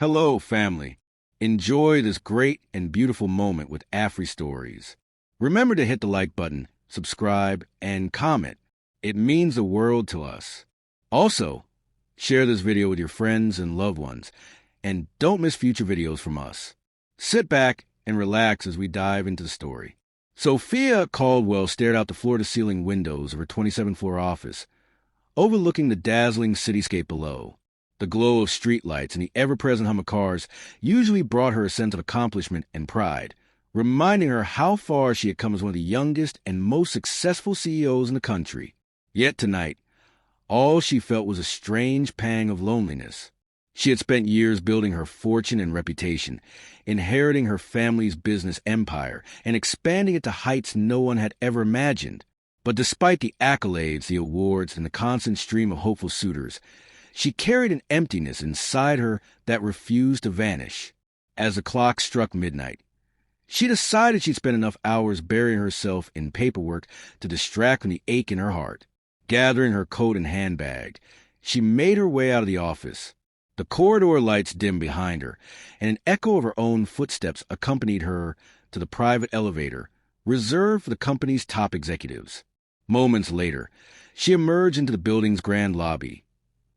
Hello, family. Enjoy this great and beautiful moment with Afri Stories. Remember to hit the like button, subscribe, and comment. It means the world to us. Also, share this video with your friends and loved ones, and don't miss future videos from us. Sit back and relax as we dive into the story. Sophia Caldwell stared out the floor-to-ceiling windows of her 27th floor office, overlooking the dazzling cityscape below. The glow of streetlights and the ever-present hum of cars usually brought her a sense of accomplishment and pride, reminding her how far she had come as one of the youngest and most successful CEOs in the country. Yet tonight, all she felt was a strange pang of loneliness. She had spent years building her fortune and reputation, inheriting her family's business empire, and expanding it to heights no one had ever imagined. But despite the accolades, the awards, and the constant stream of hopeful suitors, she carried an emptiness inside her that refused to vanish. As the clock struck midnight, she decided she'd spent enough hours burying herself in paperwork to distract from the ache in her heart. Gathering her coat and handbag, she made her way out of the office. The corridor lights dimmed behind her, and an echo of her own footsteps accompanied her to the private elevator reserved for the company's top executives. Moments later, she emerged into the building's grand lobby,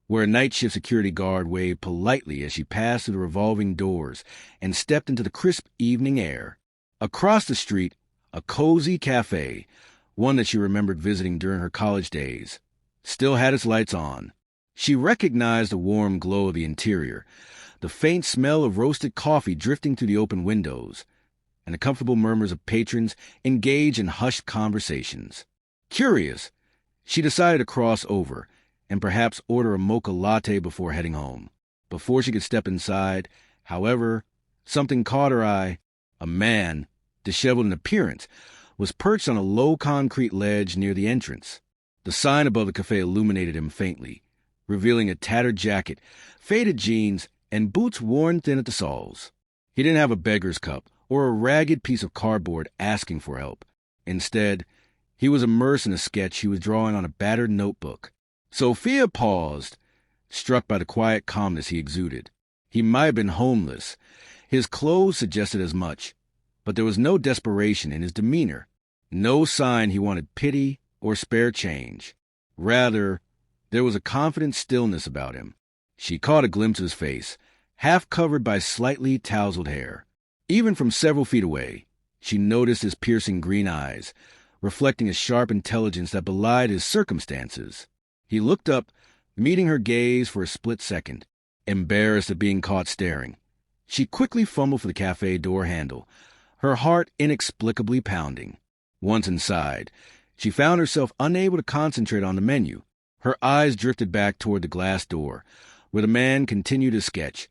where a night shift security guard waved politely as she passed through the revolving doors and stepped into the crisp evening air. Across the street, a cozy cafe, one that she remembered visiting during her college days, still had its lights on. She recognized the warm glow of the interior, the faint smell of roasted coffee drifting through the open windows, and the comfortable murmurs of patrons engaged in hushed conversations. Curious, she decided to cross over and perhaps order a mocha latte before heading home. Before she could step inside, however, something caught her eye. A man, disheveled in appearance, was perched on a low concrete ledge near the entrance. The sign above the cafe illuminated him faintly, revealing a tattered jacket, faded jeans, and boots worn thin at the soles. He didn't have a beggar's cup or a ragged piece of cardboard asking for help. Instead, he was immersed in a sketch he was drawing on a battered notebook. Sophia paused, struck by the quiet calmness he exuded. He might have been homeless. His clothes suggested as much, but there was no desperation in his demeanor, no sign he wanted pity or spare change. Rather, there was a confident stillness about him. She caught a glimpse of his face, half covered by slightly tousled hair. Even from several feet away, she noticed his piercing green eyes, reflecting a sharp intelligence that belied his circumstances. He looked up, meeting her gaze for a split second. Embarrassed at being caught staring, she quickly fumbled for the cafe door handle, her heart inexplicably pounding. Once inside, she found herself unable to concentrate on the menu. Her eyes drifted back toward the glass door, where the man continued his sketch,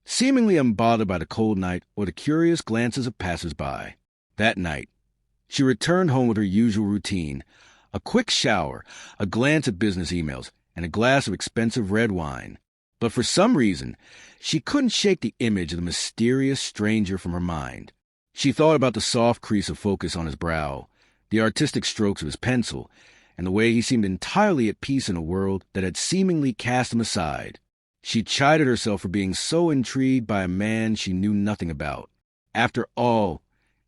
seemingly unbothered by the cold night or the curious glances of passers-by. That night, she returned home with her usual routine: a quick shower, a glance at business emails, and a glass of expensive red wine. But for some reason, she couldn't shake the image of the mysterious stranger from her mind. She thought about the soft crease of focus on his brow, the artistic strokes of his pencil, and the way he seemed entirely at peace in a world that had seemingly cast him aside. She chided herself for being so intrigued by a man she knew nothing about. After all,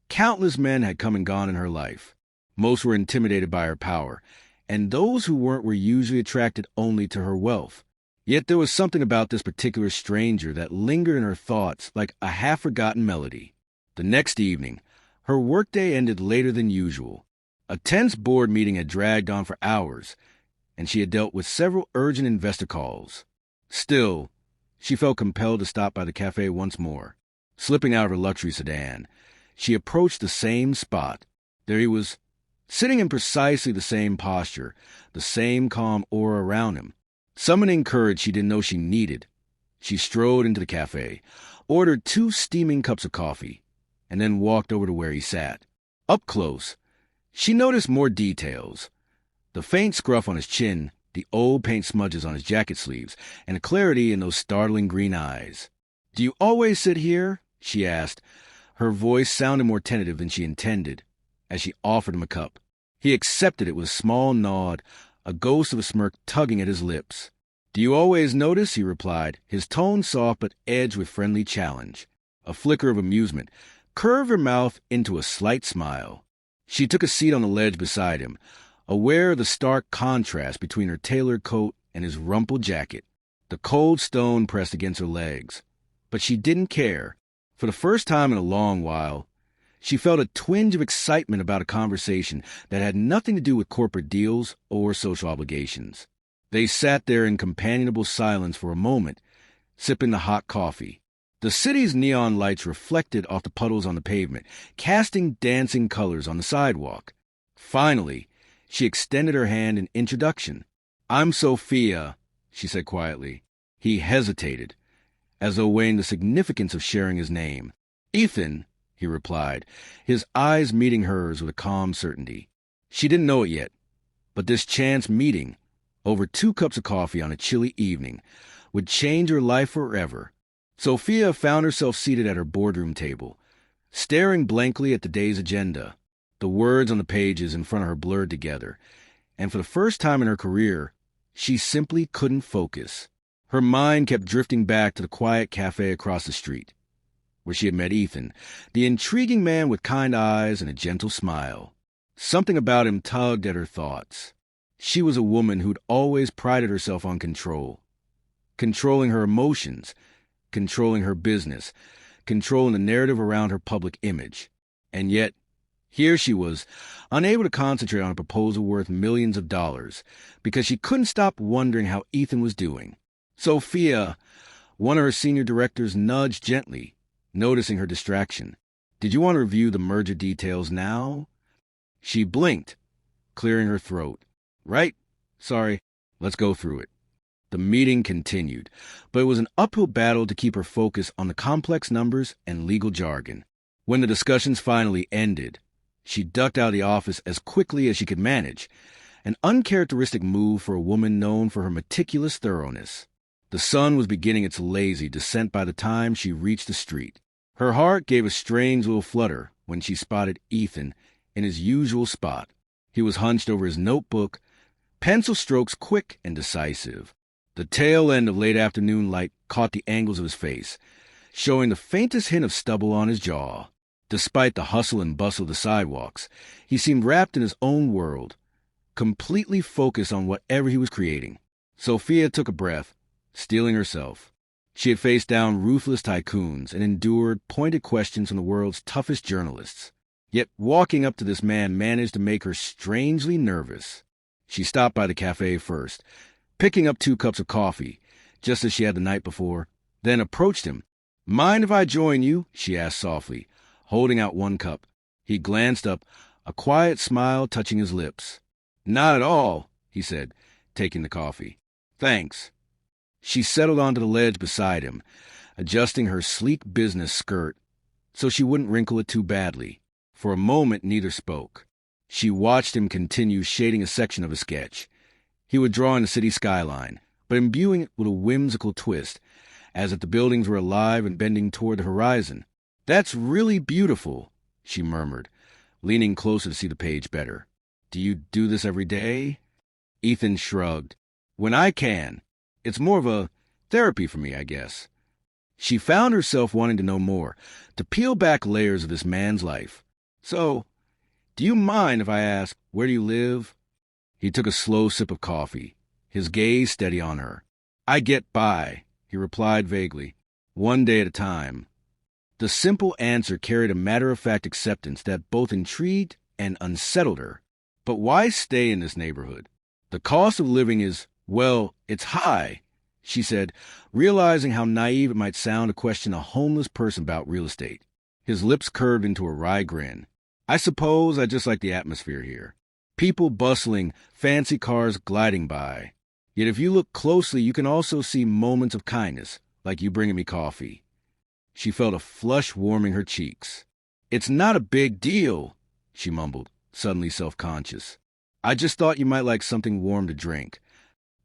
countless men had come and gone in her life. Most were intimidated by her power, and those who weren't were usually attracted only to her wealth. Yet there was something about this particular stranger that lingered in her thoughts like a half-forgotten melody. The next evening, her workday ended later than usual. A tense board meeting had dragged on for hours, and she had dealt with several urgent investor calls. Still, she felt compelled to stop by the cafe once more. Slipping out of her luxury sedan, she approached the same spot. There he was, sitting in precisely the same posture, the same calm aura around him. Summoning courage she didn't know she needed, she strode into the cafe, ordered 2 steaming cups of coffee, and then walked over to where he sat. Up close, she noticed more details: the faint scruff on his chin, the old paint smudges on his jacket sleeves, and a clarity in those startling green eyes. "Do you always sit here?" she asked. Her voice sounded more tentative than she intended, as she offered him a cup. He accepted it with a small nod, a ghost of a smirk tugging at his lips. "Do you always notice?" he replied, his tone soft but edged with friendly challenge. A flicker of amusement curved her mouth into a slight smile. She took a seat on the ledge beside him, aware of the stark contrast between her tailored coat and his rumpled jacket. The cold stone pressed against her legs. But she didn't care. For the first time in a long while, she felt a twinge of excitement about a conversation that had nothing to do with corporate deals or social obligations. They sat there in companionable silence for a moment, sipping the hot coffee. The city's neon lights reflected off the puddles on the pavement, casting dancing colors on the sidewalk. Finally, she extended her hand in introduction. "I'm Sophia," she said quietly. He hesitated, as though weighing the significance of sharing his name. "Ethan," he replied, his eyes meeting hers with a calm certainty. She didn't know it yet, but this chance meeting, over 2 cups of coffee on a chilly evening, would change her life forever. Sophia found herself seated at her boardroom table, staring blankly at the day's agenda. The words on the pages in front of her blurred together, and for the first time in her career, she simply couldn't focus. Her mind kept drifting back to the quiet cafe across the street, where she had met Ethan, the intriguing man with kind eyes and a gentle smile. Something about him tugged at her thoughts. She was a woman who'd always prided herself on control. Controlling her emotions, controlling her business, controlling the narrative around her public image. And yet, here she was, unable to concentrate on a proposal worth millions of dollars, because she couldn't stop wondering how Ethan was doing. "Sophia," one of her senior directors nudged gently, noticing her distraction. "Did you want to review the merger details now?" She blinked, clearing her throat. "Right? Sorry. Let's go through it." The meeting continued, but it was an uphill battle to keep her focus on the complex numbers and legal jargon. When the discussions finally ended, she ducked out of the office as quickly as she could manage, an uncharacteristic move for a woman known for her meticulous thoroughness. The sun was beginning its lazy descent by the time she reached the street. Her heart gave a strange little flutter when she spotted Ethan in his usual spot. He was hunched over his notebook, pencil strokes quick and decisive. The tail end of late afternoon light caught the angles of his face, showing the faintest hint of stubble on his jaw. Despite the hustle and bustle of the sidewalks, he seemed wrapped in his own world, completely focused on whatever he was creating. Sophia took a breath, steeling herself. She had faced down ruthless tycoons and endured pointed questions from the world's toughest journalists. Yet walking up to this man managed to make her strangely nervous. She stopped by the cafe first, picking up 2 cups of coffee, just as she had the night before, then approached him. "Mind if I join you?" she asked softly, holding out 1 cup. He glanced up, a quiet smile touching his lips. "Not at all," he said, taking the coffee. "Thanks." She settled onto the ledge beside him, adjusting her sleek business skirt so she wouldn't wrinkle it too badly. For a moment, neither spoke. She watched him continue shading a section of a sketch. He would draw in the city skyline, but imbuing it with a whimsical twist, as if the buildings were alive and bending toward the horizon. "That's really beautiful," she murmured, leaning closer to see the page better. "Do you do this every day?" Ethan shrugged. "When I can. It's more of a therapy for me, I guess." She found herself wanting to know more, to peel back layers of this man's life. "So, do you mind if I ask, where do you live?" He took a slow sip of coffee, his gaze steady on her. "I get by," he replied vaguely, "one day at a time." The simple answer carried a matter-of-fact acceptance that both intrigued and unsettled her. "But why stay in this neighborhood? The cost of living is, well, it's high," she said, realizing how naive it might sound to question a homeless person about real estate. His lips curved into a wry grin. "I suppose I just like the atmosphere here. People bustling, fancy cars gliding by. Yet if you look closely, you can also see moments of kindness, like you bringing me coffee." She felt a flush warming her cheeks. "It's not a big deal," she mumbled, suddenly self-conscious. "I just thought you might like something warm to drink."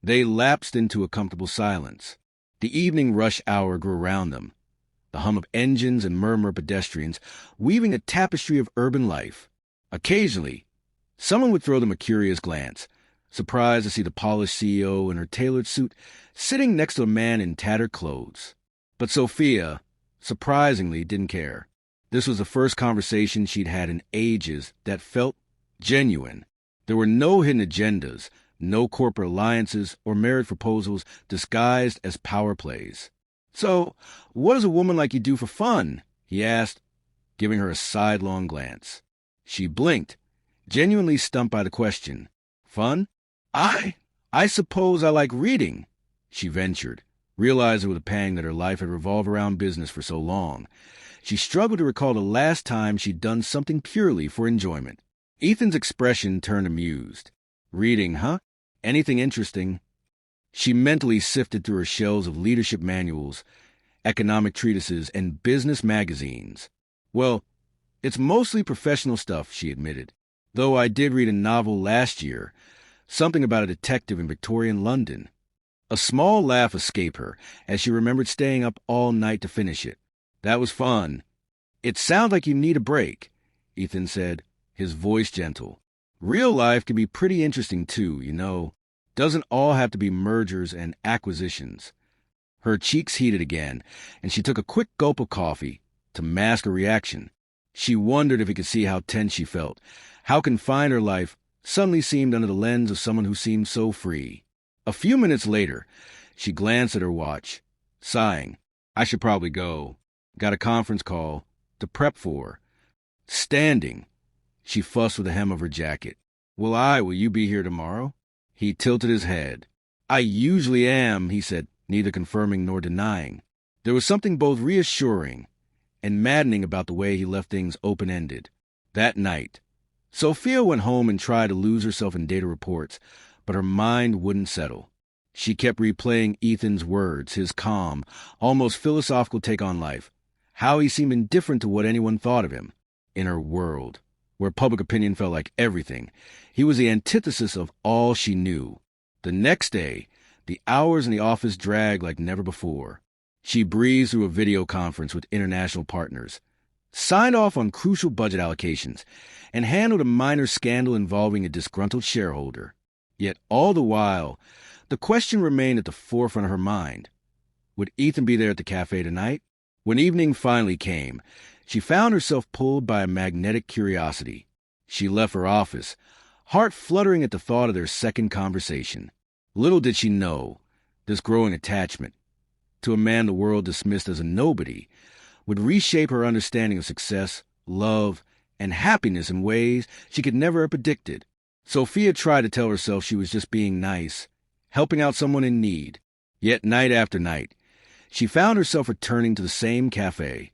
They lapsed into a comfortable silence. The evening rush hour grew around them, the hum of engines and murmur of pedestrians weaving a tapestry of urban life. Occasionally, someone would throw them a curious glance, surprised to see the polished CEO in her tailored suit sitting next to a man in tattered clothes. But Sophia, surprisingly, didn't care. This was the first conversation she'd had in ages that felt genuine. There were no hidden agendas, no corporate alliances or marriage proposals disguised as power plays. "So, what does a woman like you do for fun?" he asked, giving her a sidelong glance. She blinked, genuinely stumped by the question. "Fun? I suppose I like reading," she ventured, realizing with a pang that her life had revolved around business for so long. She struggled to recall the last time she'd done something purely for enjoyment. Ethan's expression turned amused. "Reading, huh? Anything interesting?" She mentally sifted through her shelves of leadership manuals, economic treatises, and business magazines. "Well, it's mostly professional stuff," she admitted. "Though I did read a novel last year, something about a detective in Victorian London." A small laugh escaped her as she remembered staying up all night to finish it. "That was fun." "It sounds like you need a break," Ethan said, his voice gentle. "Real life can be pretty interesting too, you know. Doesn't all have to be mergers and acquisitions." Her cheeks heated again, and she took a quick gulp of coffee to mask her reaction. She wondered if he could see how tense she felt, how confined her life suddenly seemed under the lens of someone who seemed so free. A few minutes later, she glanced at her watch, sighing. "I should probably go. Got a conference call to prep for." Standing, she fussed with the hem of her jacket. Will you be here tomorrow?" He tilted his head. "I usually am," he said, neither confirming nor denying. There was something both reassuring and maddening about the way he left things open-ended. That night, Sophia went home and tried to lose herself in data reports, but her mind wouldn't settle. She kept replaying Ethan's words, his calm, almost philosophical take on life, how he seemed indifferent to what anyone thought of him. In her world, where public opinion felt like everything, he was the antithesis of all she knew. The next day, the hours in the office dragged like never before. She breezed through a video conference with international partners, signed off on crucial budget allocations, and handled a minor scandal involving a disgruntled shareholder. Yet all the while, the question remained at the forefront of her mind. Would Ethan be there at the cafe tonight? When evening finally came, she found herself pulled by a magnetic curiosity. She left her office, heart fluttering at the thought of their second conversation. Little did she know, this growing attachment to a man the world dismissed as a nobody would reshape her understanding of success, love, and happiness in ways she could never have predicted. Sophia tried to tell herself she was just being nice, helping out someone in need. Yet night after night, she found herself returning to the same cafe,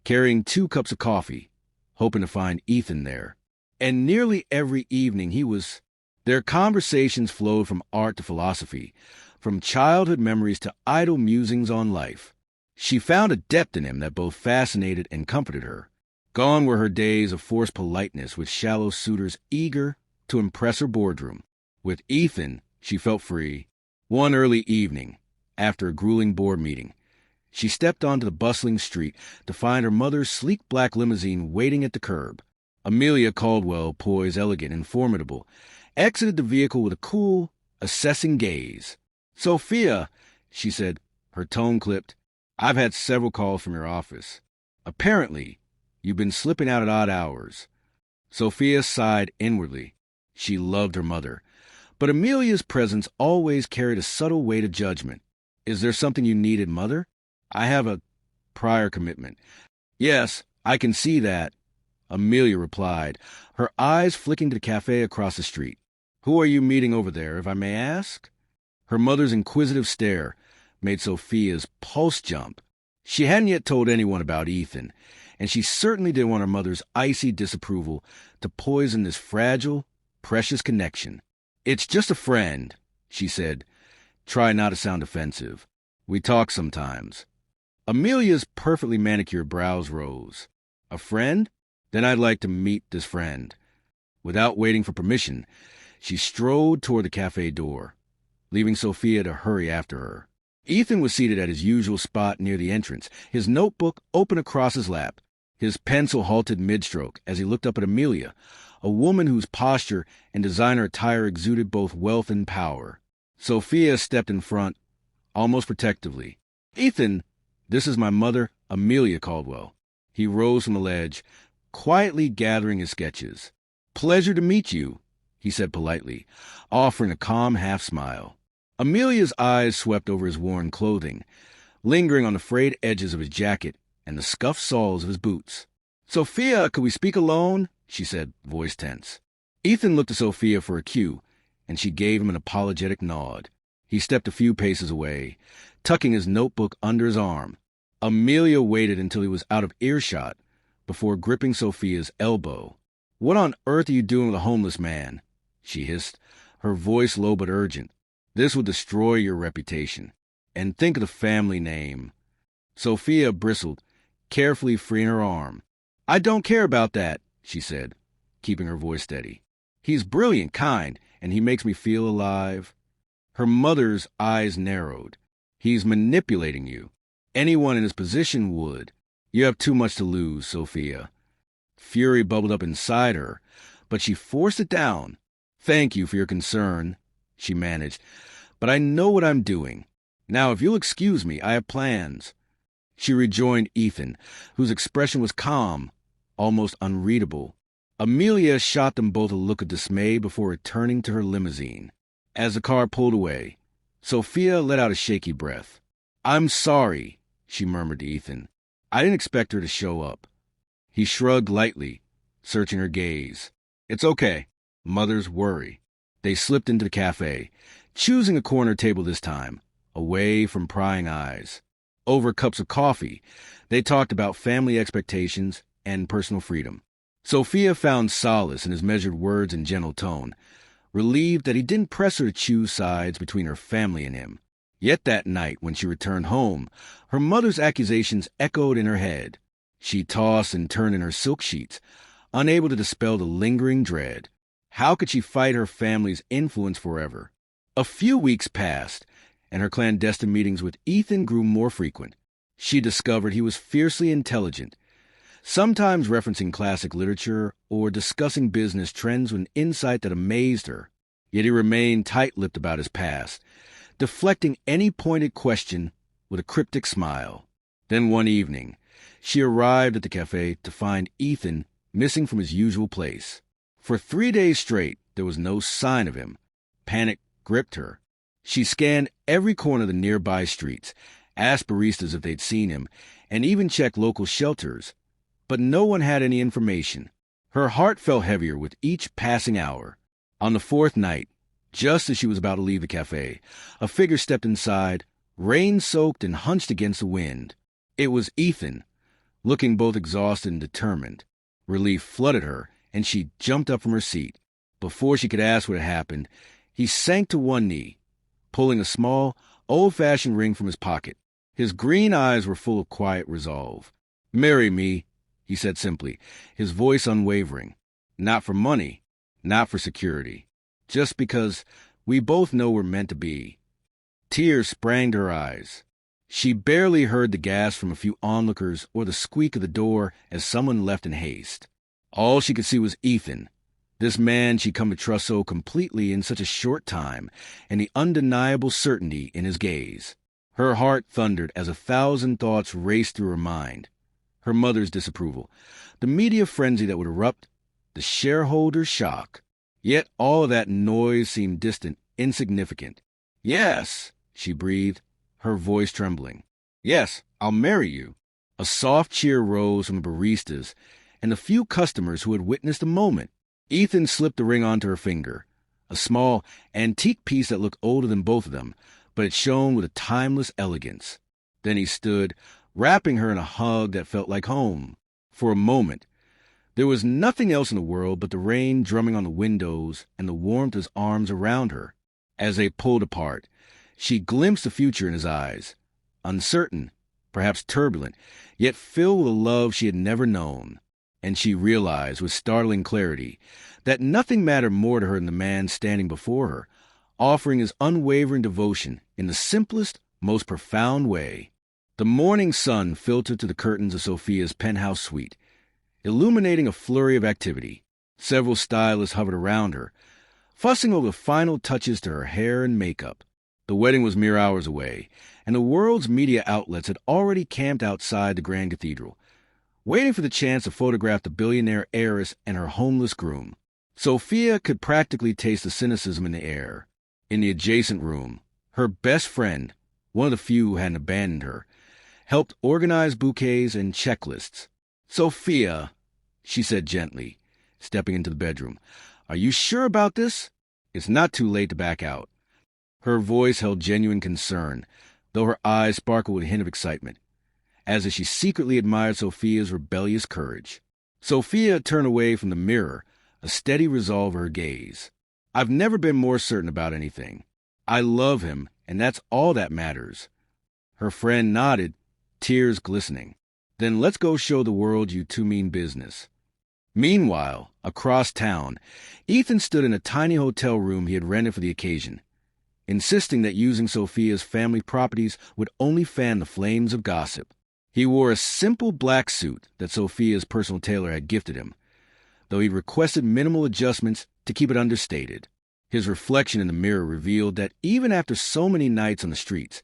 carrying 2 cups of coffee, hoping to find Ethan there. And nearly every evening he was. Their conversations flowed from art to philosophy, from childhood memories to idle musings on life. She found a depth in him that both fascinated and comforted her. Gone were her days of forced politeness with shallow suitors eager to impress her boardroom. With Ethan, she felt free. One early evening, after a grueling board meeting, she stepped onto the bustling street to find her mother's sleek black limousine waiting at the curb. Amelia Caldwell, poised, elegant, and formidable, exited the vehicle with a cool, assessing gaze. "Sophia," she said, her tone clipped, "I've had several calls from your office. Apparently, you've been slipping out at odd hours." Sophia sighed inwardly. She loved her mother, but Amelia's presence always carried a subtle weight of judgment. "Is there something you needed, Mother?" "I have a prior commitment." "Yes, I can see that," Amelia replied, her eyes flicking to the cafe across the street. "Who are you meeting over there, if I may ask?" Her mother's inquisitive stare made Sophia's pulse jump. She hadn't yet told anyone about Ethan, and she certainly didn't want her mother's icy disapproval to poison this fragile, precious connection. "It's just a friend," she said. Try not to sound offensive. "We talk sometimes." Amelia's perfectly manicured brows rose. "A friend? Then I'd like to meet this friend." Without waiting for permission, she strode toward the cafe door, leaving Sophia to hurry after her. Ethan was seated at his usual spot near the entrance, his notebook open across his lap. His pencil halted mid-stroke as he looked up at Amelia, a woman whose posture and designer attire exuded both wealth and power. Sophia stepped in front, almost protectively. "Ethan, this is my mother, Amelia Caldwell." He rose from the ledge, quietly gathering his sketches. "Pleasure to meet you," he said politely, offering a calm half-smile. Amelia's eyes swept over his worn clothing, lingering on the frayed edges of his jacket and the scuffed soles of his boots. "Sophia, could we speak alone?" she said, voice tense. Ethan looked to Sophia for a cue, and she gave him an apologetic nod. He stepped a few paces away, tucking his notebook under his arm. Amelia waited until he was out of earshot before gripping Sophia's elbow. "What on earth are you doing with a homeless man?" she hissed, her voice low but urgent. "This will destroy your reputation. And think of the family name." Sophia bristled, carefully freeing her arm. "I don't care about that," she said, keeping her voice steady. "He's brilliant, kind, and he makes me feel alive." Her mother's eyes narrowed. "He's manipulating you. Anyone in his position would. You have too much to lose, Sophia." Fury bubbled up inside her, but she forced it down. "Thank you for your concern," she managed, "but I know what I'm doing. Now, if you'll excuse me, I have plans." She rejoined Ethan, whose expression was calm, almost unreadable. Amelia shot them both a look of dismay before returning to her limousine. As the car pulled away, Sophia let out a shaky breath. "I'm sorry," she murmured to Ethan. "I didn't expect her to show up." He shrugged lightly, searching her gaze. "It's okay. Mothers worry." They slipped into the cafe, choosing a corner table this time, away from prying eyes. Over cups of coffee, they talked about family expectations and personal freedom. Sophia found solace in his measured words and gentle tone, relieved that he didn't press her to choose sides between her family and him. Yet that night, when she returned home, her mother's accusations echoed in her head. She tossed and turned in her silk sheets, unable to dispel the lingering dread. How could she fight her family's influence forever? A few weeks passed, and her clandestine meetings with Ethan grew more frequent. She discovered he was fiercely intelligent, sometimes referencing classic literature or discussing business trends with an insight that amazed her. Yet he remained tight-lipped about his past, deflecting any pointed question with a cryptic smile. Then one evening, she arrived at the cafe to find Ethan missing from his usual place. For 3 days straight, there was no sign of him. Panic gripped her. She scanned every corner of the nearby streets, asked baristas if they'd seen him, and even checked local shelters. But no one had any information. Her heart fell heavier with each passing hour. On the fourth night, just as she was about to leave the cafe, a figure stepped inside, rain-soaked and hunched against the wind. It was Ethan, looking both exhausted and determined. Relief flooded her, and she jumped up from her seat. Before she could ask what had happened, he sank to one knee, pulling a small, old-fashioned ring from his pocket. His green eyes were full of quiet resolve. "Marry me," he said simply, his voice unwavering. "Not for money, not for security. Just because we both know we're meant to be." Tears sprang to her eyes. She barely heard the gasp from a few onlookers or the squeak of the door as someone left in haste. All she could see was Ethan, this man she'd come to trust so completely in such a short time, and the undeniable certainty in his gaze. Her heart thundered as 1,000 thoughts raced through her mind. Her mother's disapproval, the media frenzy that would erupt, the shareholders' shock. Yet all of that noise seemed distant, insignificant. "Yes," she breathed, her voice trembling. "Yes, I'll marry you." A soft cheer rose from the baristas and the few customers who had witnessed the moment. Ethan slipped the ring onto her finger, a small, antique piece that looked older than both of them, but it shone with a timeless elegance. Then he stood, wrapping her in a hug that felt like home. For a moment, there was nothing else in the world but the rain drumming on the windows and the warmth of his arms around her. As they pulled apart, she glimpsed the future in his eyes, uncertain, perhaps turbulent, yet filled with a love she had never known. And she realized with startling clarity that nothing mattered more to her than the man standing before her, offering his unwavering devotion in the simplest, most profound way. The morning sun filtered through the curtains of Sophia's penthouse suite, illuminating a flurry of activity. Several stylists hovered around her, fussing over the final touches to her hair and makeup. The wedding was mere hours away, and the world's media outlets had already camped outside the Grand Cathedral, waiting for the chance to photograph the billionaire heiress and her homeless groom. Sophia could practically taste the cynicism in the air. In the adjacent room, her best friend, one of the few who hadn't abandoned her, helped organize bouquets and checklists. "Sophia," she said gently, stepping into the bedroom, "are you sure about this? It's not too late to back out." Her voice held genuine concern, though her eyes sparkled with a hint of excitement, as if she secretly admired Sophia's rebellious courage. Sophia turned away from the mirror, a steady resolve in her gaze. "I've never been more certain about anything. I love him, and that's all that matters." Her friend nodded, tears glistening. "Then let's go show the world you two mean business." Meanwhile, across town, Ethan stood in a tiny hotel room he had rented for the occasion, insisting that using Sophia's family properties would only fan the flames of gossip. He wore a simple black suit that Sophia's personal tailor had gifted him, though he requested minimal adjustments to keep it understated. His reflection in the mirror revealed that even after so many nights on the streets,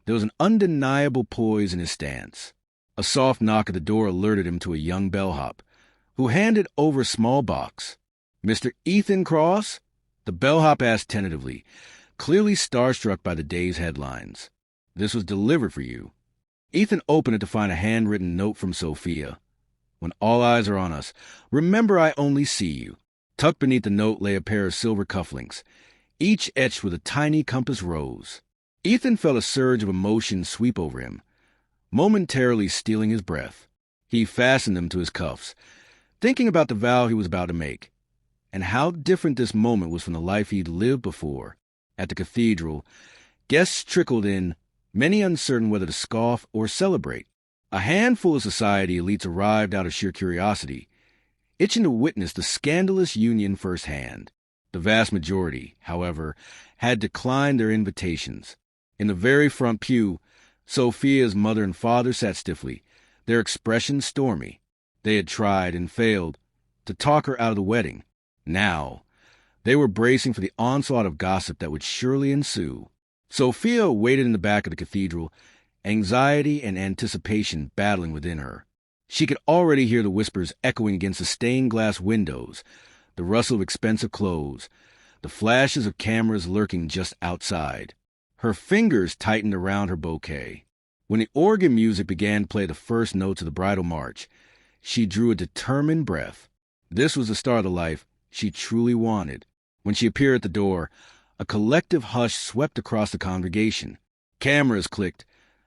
there was an undeniable poise in his stance. A soft knock at the door alerted him to a young bellhop, who handed over a small box. "Mr. Ethan Cross?" The bellhop asked tentatively, clearly starstruck by the day's headlines. "This was delivered for you." Ethan opened it to find a handwritten note from Sophia. "When all eyes are on us, remember I only see you." Tucked beneath the note lay a pair of silver cufflinks, each etched with a tiny compass rose. Ethan felt a surge of emotion sweep over him, momentarily stealing his breath. He fastened them to his cuffs, thinking about the vow he was about to make, and how different this moment was from the life he'd lived before. At the cathedral, guests trickled in, many uncertain whether to scoff or celebrate. A handful of society elites arrived out of sheer curiosity, itching to witness the scandalous union firsthand. The vast majority, however, had declined their invitations. In the very front pew, Sophia's mother and father sat stiffly, their expressions stormy. They had tried and failed to talk her out of the wedding. Now, they were bracing for the onslaught of gossip that would surely ensue. Sophia waited in the back of the cathedral, anxiety and anticipation battling within her. She could already hear the whispers echoing against the stained-glass windows, the rustle of expensive clothes, the flashes of cameras lurking just outside. Her fingers tightened around her bouquet. When the organ music began to play the first notes of the bridal march, she drew a determined breath. This was the start of the life she truly wanted. When she appeared at the door, a collective hush swept across the congregation. Cameras clicked,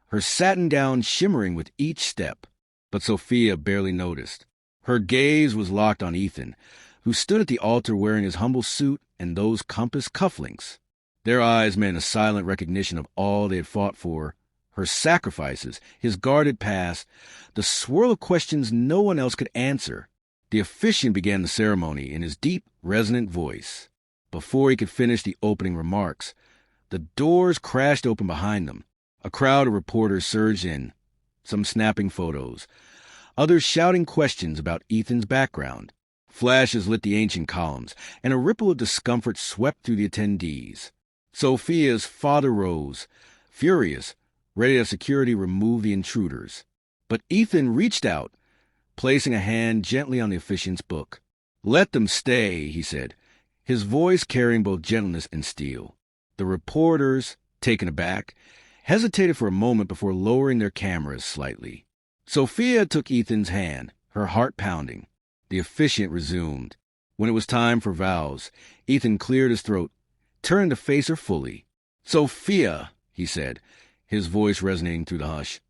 her satin gown shimmering with each step. But Sophia barely noticed. Her gaze was locked on Ethan, who stood at the altar wearing his humble suit and those compass cufflinks. Their eyes meant a silent recognition of all they had fought for, her sacrifices, his guarded past, the swirl of questions no one else could answer. The officiant began the ceremony in his deep, resonant voice. Before he could finish the opening remarks, the doors crashed open behind them. A crowd of reporters surged in, some snapping photos, others shouting questions about Ethan's background. Flashes lit the ancient columns, and a ripple of discomfort swept through the attendees. Sophia's father rose, furious, ready to have security remove the intruders. But Ethan reached out, placing a hand gently on the officiant's book. "Let them stay," he said, his voice carrying both gentleness and steel. The reporters, taken aback, hesitated for a moment before lowering their cameras slightly. Sophia took Ethan's hand, her heart pounding. The officiant resumed. When it was time for vows, Ethan cleared his throat, turned to face her fully. "Sophia," he said, his voice resonating through the hush,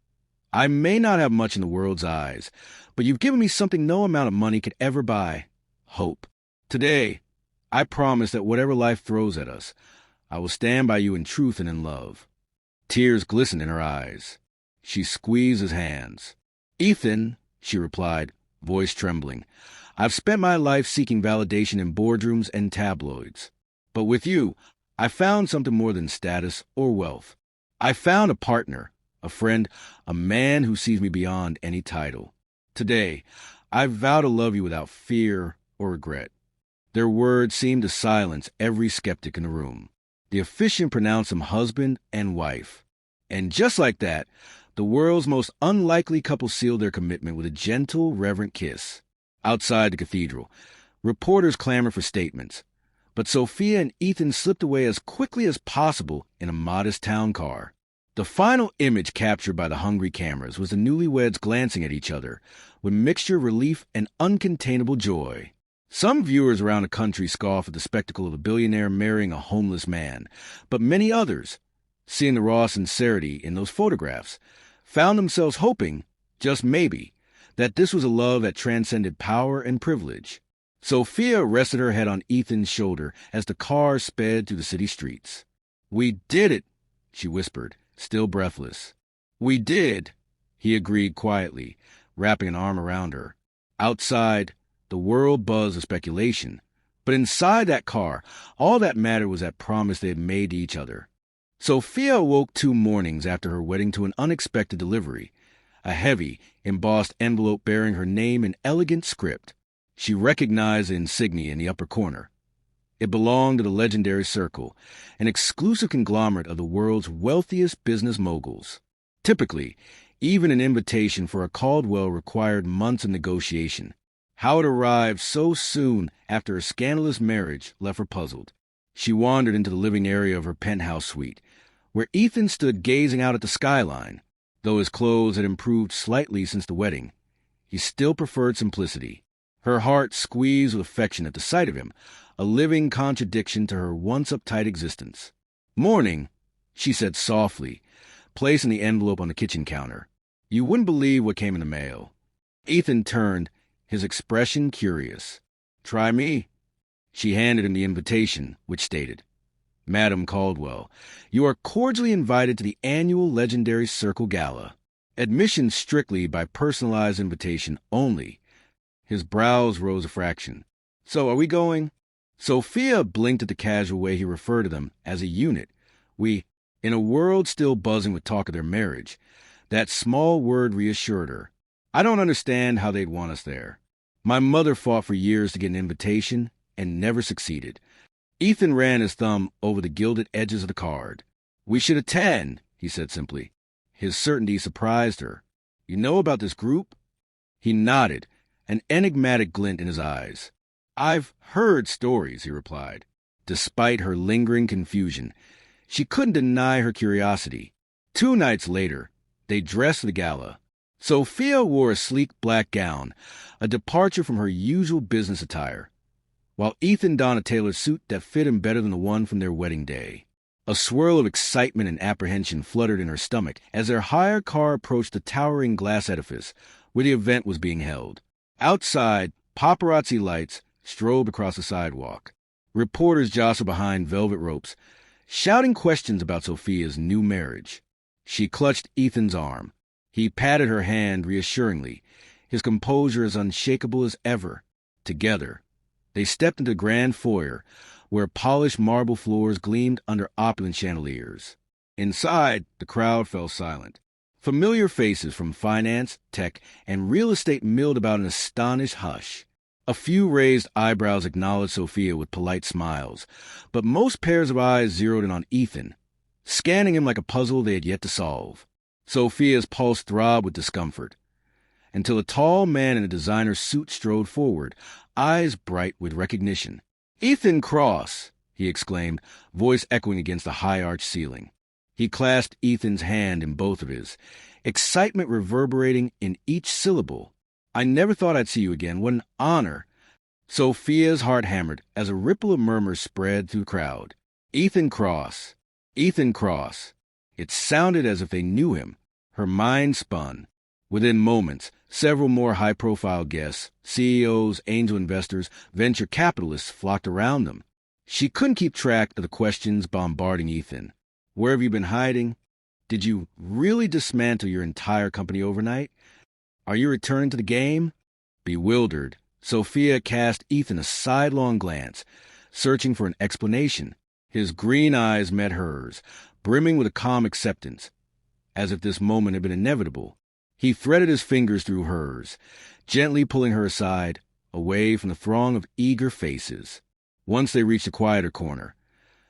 "I may not have much in the world's eyes, but you've given me something no amount of money could ever buy: hope. Today, I promise that whatever life throws at us, I will stand by you in truth and in love." Tears glistened in her eyes. She squeezed his hands. "Ethan," she replied, voice trembling, "I've spent my life seeking validation in boardrooms and tabloids. But with you, I found something more than status or wealth. I found a partner, a friend, a man who sees me beyond any title. Today, I vow to love you without fear or regret." Their words seemed to silence every skeptic in the room. The officiant pronounced them husband and wife. And just like that, the world's most unlikely couple sealed their commitment with a gentle, reverent kiss. Outside the cathedral, reporters clamored for statements, but Sophia and Ethan slipped away as quickly as possible in a modest town car. The final image captured by the hungry cameras was the newlyweds glancing at each other with mixture of relief and uncontainable joy. Some viewers around the country scoffed at the spectacle of a billionaire marrying a homeless man, but many others, seeing the raw sincerity in those photographs, found themselves hoping, just maybe, that this was a love that transcended power and privilege. Sophia rested her head on Ethan's shoulder as the car sped through the city streets. "We did it," she whispered, still breathless. "We did," he agreed quietly, wrapping an arm around her. Outside, the world buzzed with speculation, but inside that car, all that mattered was that promise they had made to each other. Sophia awoke 2 mornings after her wedding to an unexpected delivery, a heavy, embossed envelope bearing her name in elegant script. She recognized the insignia in the upper corner. It belonged to the legendary Circle, an exclusive conglomerate of the world's wealthiest business moguls. Typically, even an invitation for a Caldwell required months of negotiation. How it arrived so soon after a scandalous marriage left her puzzled. She wandered into the living area of her penthouse suite, where Ethan stood gazing out at the skyline. Though his clothes had improved slightly since the wedding, he still preferred simplicity. Her heart squeezed with affection at the sight of him, a living contradiction to her once uptight existence. "Morning," she said softly, placing the envelope on the kitchen counter. "You wouldn't believe what came in the mail." Ethan turned, his expression curious. "Try me." She handed him the invitation, which stated, "Madam Caldwell, you are cordially invited to the annual Legendary Circle Gala. Admission strictly by personalized invitation only." His brows rose a fraction. "So, are we going?" Sophia blinked at the casual way he referred to them as a unit. In a world still buzzing with talk of their marriage, that small word reassured her. "I don't understand how they'd want us there. My mother fought for years to get an invitation and never succeeded." Ethan ran his thumb over the gilded edges of the card. "We should attend," he said simply. His certainty surprised her. "You know about this group?" He nodded, an enigmatic glint in his eyes. "I've heard stories," he replied. Despite her lingering confusion, she couldn't deny her curiosity. 2 nights later, they dressed for the gala. Sophia wore a sleek black gown, a departure from her usual business attire, while Ethan donned a tailored suit that fit him better than the one from their wedding day. A swirl of excitement and apprehension fluttered in her stomach as their hired car approached the towering glass edifice where the event was being held. Outside, paparazzi lights strobed across the sidewalk. Reporters jostled behind velvet ropes, shouting questions about Sophia's new marriage. She clutched Ethan's arm. He patted her hand reassuringly, his composure as unshakable as ever. Together, they stepped into the grand foyer, where polished marble floors gleamed under opulent chandeliers. Inside, the crowd fell silent. Familiar faces from finance, tech, and real estate milled about in astonished hush. A few raised eyebrows acknowledged Sophia with polite smiles, but most pairs of eyes zeroed in on Ethan, scanning him like a puzzle they had yet to solve. Sophia's pulse throbbed with discomfort, until a tall man in a designer suit strode forward, eyes bright with recognition. "Ethan Cross!" he exclaimed, voice echoing against the high-arched ceiling. He clasped Ethan's hand in both of his, excitement reverberating in each syllable. "I never thought I'd see you again. What an honor." Sophia's heart hammered as a ripple of murmurs spread through the crowd. Ethan Cross. Ethan Cross. It sounded as if they knew him. Her mind spun. Within moments, several more high-profile guests, CEOs, angel investors, venture capitalists flocked around them. She couldn't keep track of the questions bombarding Ethan. Where have you been hiding? Did you really dismantle your entire company overnight? Are you returning to the game? Bewildered, Sophia cast Ethan a sidelong glance, searching for an explanation. His green eyes met hers, brimming with a calm acceptance, as if this moment had been inevitable. He threaded his fingers through hers, gently pulling her aside, away from the throng of eager faces. Once they reached a quieter corner,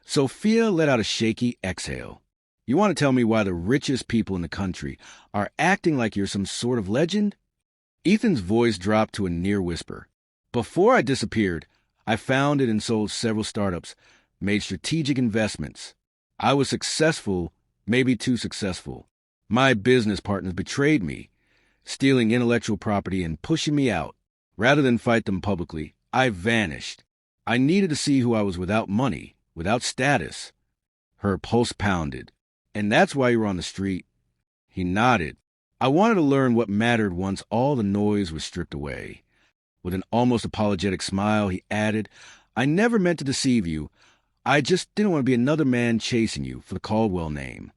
Sophia let out a shaky exhale. "You want to tell me why the richest people in the country are acting like you're some sort of legend?" Ethan's voice dropped to a near whisper. "Before I disappeared, I founded and sold several startups, made strategic investments. I was successful, maybe too successful. My business partners betrayed me, stealing intellectual property and pushing me out. Rather than fight them publicly, I vanished. I needed to see who I was without money, without status." Her pulse pounded. "And that's why you were on the street?" He nodded. "I wanted to learn what mattered once all the noise was stripped away." With an almost apologetic smile, he added, "I never meant to deceive you. I just didn't want to be another man chasing you for the Caldwell name."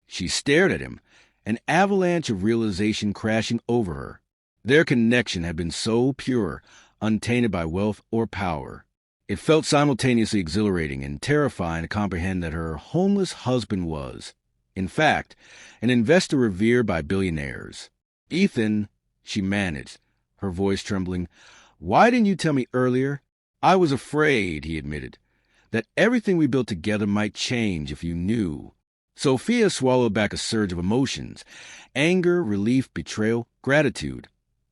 She stared at him, an avalanche of realization crashing over her. Their connection had been so pure, untainted by wealth or power. It felt simultaneously exhilarating and terrifying to comprehend that her homeless husband was, in fact, an investor revered by billionaires. "Ethan," she managed, her voice trembling, "why didn't you tell me earlier?" "I was afraid," he admitted, "that everything we built together might change if you knew." Sophia swallowed back a surge of emotions, anger, relief, betrayal, gratitude,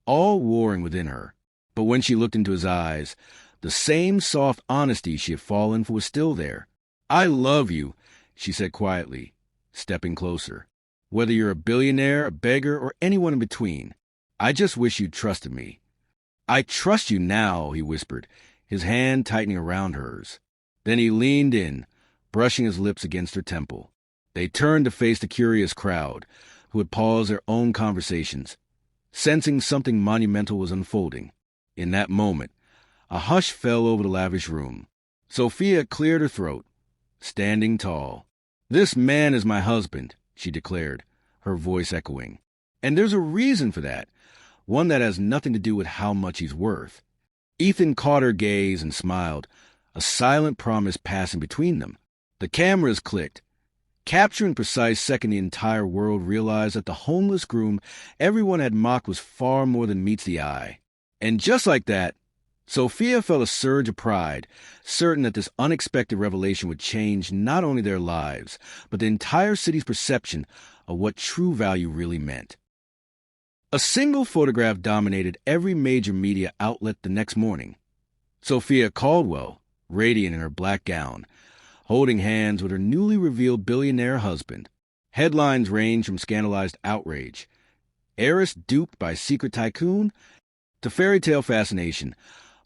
all warring within her. But when she looked into his eyes, the same soft honesty she had fallen for was still there. "I love you," she said quietly, stepping closer. "Whether you're a billionaire, a beggar, or anyone in between, I just wish you'd trusted me." "I trust you now," he whispered, his hand tightening around hers. Then he leaned in, brushing his lips against her temple. They turned to face the curious crowd, who had paused their own conversations, sensing something monumental was unfolding. In that moment, a hush fell over the lavish room. Sophia cleared her throat, standing tall. "This man is my husband," she declared, her voice echoing. "And there's a reason for that, one that has nothing to do with how much he's worth." Ethan caught her gaze and smiled, a silent promise passing between them. The cameras clicked. Capturing precise second, the entire world realized that the homeless groom everyone had mocked was far more than meets the eye. And just like that, Sophia felt a surge of pride, certain that this unexpected revelation would change not only their lives, but the entire city's perception of what true value really meant. A single photograph dominated every major media outlet the next morning. Sophia Caldwell, radiant in her black gown, holding hands with her newly revealed billionaire husband. Headlines range from scandalized outrage, heiress duped by secret tycoon, to fairy tale fascination.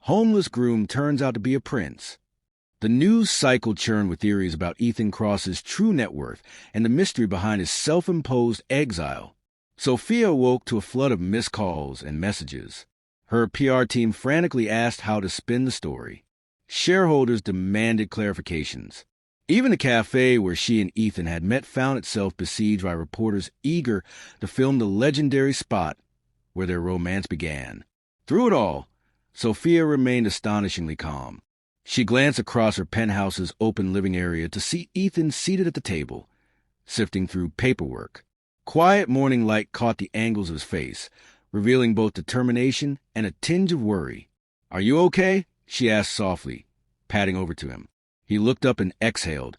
Homeless groom turns out to be a prince. The news cycle churned with theories about Ethan Cross's true net worth and the mystery behind his self-imposed exile. Sophia awoke to a flood of missed calls and messages. Her PR team frantically asked how to spin the story. Shareholders demanded clarifications. Even the cafe where she and Ethan had met found itself besieged by reporters eager to film the legendary spot where their romance began. Through it all, Sophia remained astonishingly calm. She glanced across her penthouse's open living area to see Ethan seated at the table, sifting through paperwork. Quiet morning light caught the angles of his face, revealing both determination and a tinge of worry. "Are you okay?" she asked softly, padding over to him. He looked up and exhaled,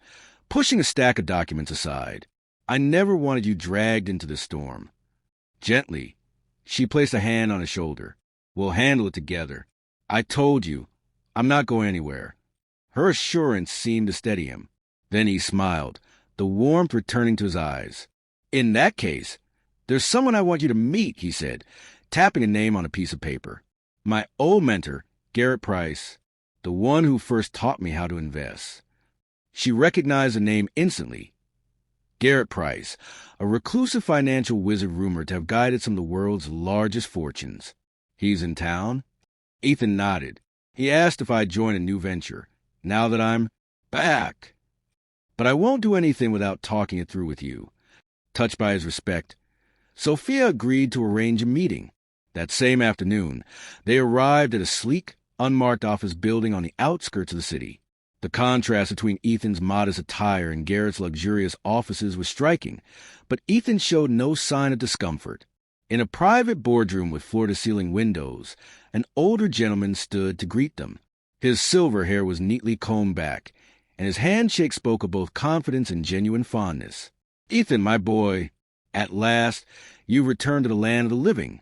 pushing a stack of documents aside. "I never wanted you dragged into this storm." Gently, she placed a hand on his shoulder. "We'll handle it together. I told you, I'm not going anywhere." Her assurance seemed to steady him. Then he smiled, the warmth returning to his eyes. "In that case, there's someone I want you to meet," he said, tapping a name on a piece of paper. "My old mentor, Garrett Price, the one who first taught me how to invest." She recognized the name instantly. Garrett Price, a reclusive financial wizard rumored to have guided some of the world's largest fortunes. "He's in town?" Ethan nodded. "He asked if I'd join a new venture, now that I'm back. But I won't do anything without talking it through with you." Touched by his respect, Sophia agreed to arrange a meeting. That same afternoon, they arrived at a sleek, unmarked office building on the outskirts of the city. The contrast between Ethan's modest attire and Garrett's luxurious offices was striking, but Ethan showed no sign of discomfort. In a private boardroom with floor-to-ceiling windows, an older gentleman stood to greet them. His silver hair was neatly combed back, and his handshake spoke of both confidence and genuine fondness. "Ethan, my boy, at last you've returned to the land of the living,"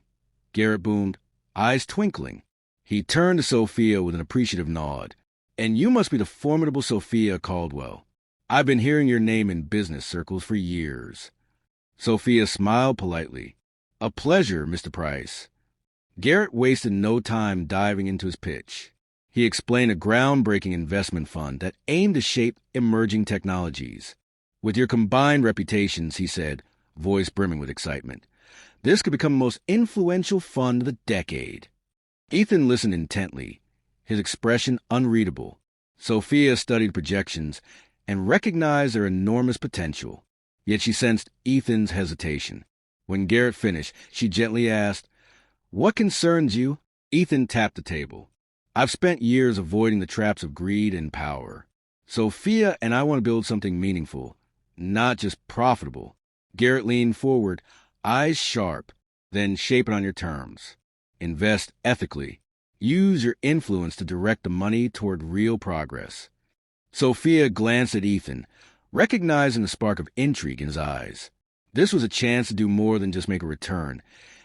Garrett boomed, eyes twinkling. He turned to Sophia with an appreciative nod. "And you must be the formidable Sophia Caldwell. I've been hearing your name in business circles for years." Sophia smiled politely. "A pleasure, Mr. Price." Garrett wasted no time diving into his pitch. He explained a groundbreaking investment fund that aimed to shape emerging technologies. "With your combined reputations," he said, voice brimming with excitement, "this could become the most influential fund of the decade." Ethan listened intently, his expression unreadable. Sophia studied projections and recognized their enormous potential, yet she sensed Ethan's hesitation. When Garrett finished, she gently asked, "What concerns you?" Ethan tapped the table. "I've spent years avoiding the traps of greed and power. Sophia and I want to build something meaningful, not just profitable." Garrett leaned forward, eyes sharp, "Then shape it on your terms. Invest ethically. Use your influence to direct the money toward real progress." Sophia glanced at Ethan, recognizing the spark of intrigue in his eyes. This was a chance to do more than just make a return.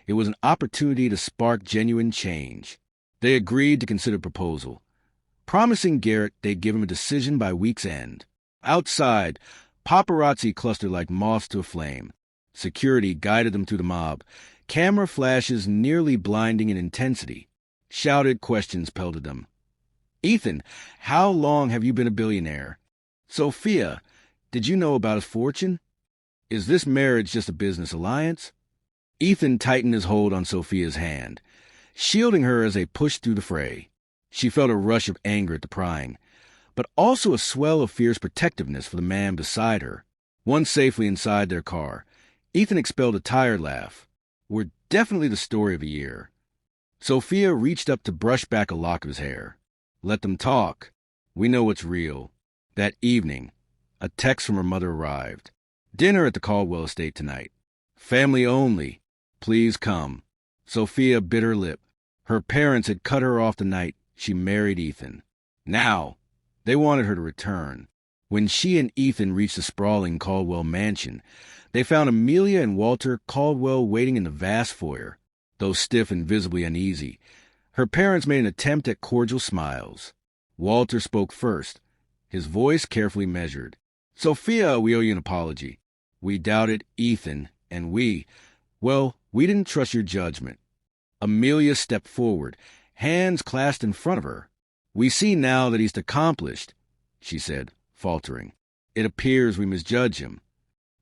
It was an opportunity to spark genuine change. They agreed to consider the proposal, promising Garrett they'd give him a decision by week's end. Outside, paparazzi clustered like moths to a flame. Security guided them through the mob, camera flashes nearly blinding in intensity. Shouted questions pelted them. "Ethan, how long have you been a billionaire?" "Sophia, did you know about his fortune? Is this marriage just a business alliance?" Ethan tightened his hold on Sophia's hand, shielding her as they pushed through the fray. She felt a rush of anger at the prying, but also a swell of fierce protectiveness for the man beside her. Once safely inside their car, Ethan expelled a tired laugh. "We're definitely the story of the year." Sophia reached up to brush back a lock of his hair. "Let them talk. We know what's real." That evening, a text from her mother arrived. "Dinner at the Caldwell estate tonight. Family only. Please come." Sophia bit her lip. Her parents had cut her off the night she married Ethan. Now, they wanted her to return. When she and Ethan reached the sprawling Caldwell mansion, they found Amelia and Walter Caldwell waiting in the vast foyer. Though stiff and visibly uneasy, her parents made an attempt at cordial smiles. Walter spoke first, his voice carefully measured. "Sophia, we owe you an apology. We doubted Ethan, and we didn't trust your judgment." Amelia stepped forward, hands clasped in front of her. "We see now that he's accomplished," she said, faltering. "It appears we misjudge him."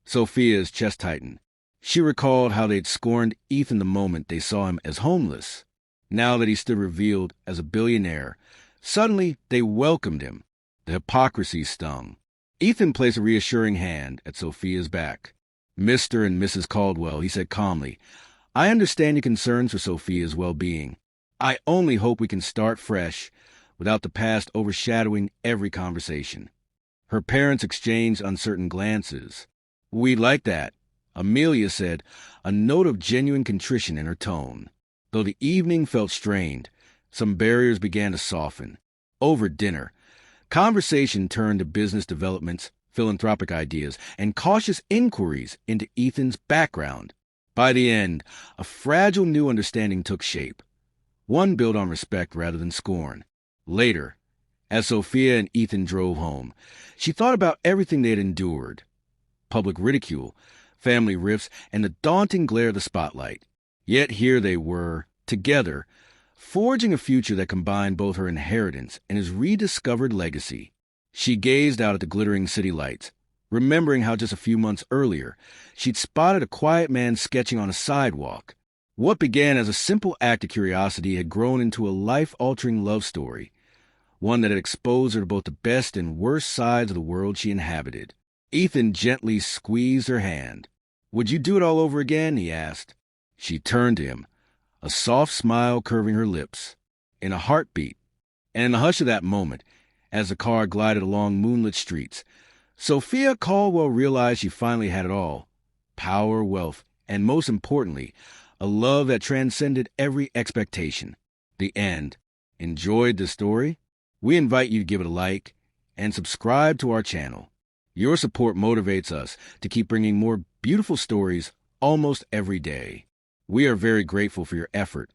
Sophia's chest tightened. She recalled how they'd scorned Ethan the moment they saw him as homeless. Now that he stood revealed as a billionaire, suddenly they welcomed him. The hypocrisy stung. Ethan placed a reassuring hand at Sophia's back. "Mr. and Mrs. Caldwell," he said calmly, "I understand your concerns for Sophia's well-being. I only hope we can start fresh, without the past overshadowing every conversation." Her parents exchanged uncertain glances. "We'd like that," Amelia said, a note of genuine contrition in her tone. Though the evening felt strained, some barriers began to soften. Over dinner, conversation turned to business developments, philanthropic ideas, and cautious inquiries into Ethan's background. By the end, a fragile new understanding took shape, one built on respect rather than scorn. Later, as Sophia and Ethan drove home, she thought about everything they had endured: public ridicule, family rifts, and the daunting glare of the spotlight. Yet here they were, together, forging a future that combined both her inheritance and his rediscovered legacy. She gazed out at the glittering city lights, remembering how just a few months earlier she'd spotted a quiet man sketching on a sidewalk. What began as a simple act of curiosity had grown into a life-altering love story, one that had exposed her to both the best and worst sides of the world she inhabited. Ethan gently squeezed her hand. "Would you do it all over again?" he asked. She turned to him, a soft smile curving her lips. In a heartbeat, and in the hush of that moment, as the car glided along moonlit streets, Sophia Caldwell realized she finally had it all: power, wealth, and most importantly, a love that transcended every expectation. The end. Enjoyed the story? We invite you to give it a like and subscribe to our channel. Your support motivates us to keep bringing more beautiful stories almost every day. We are very grateful for your effort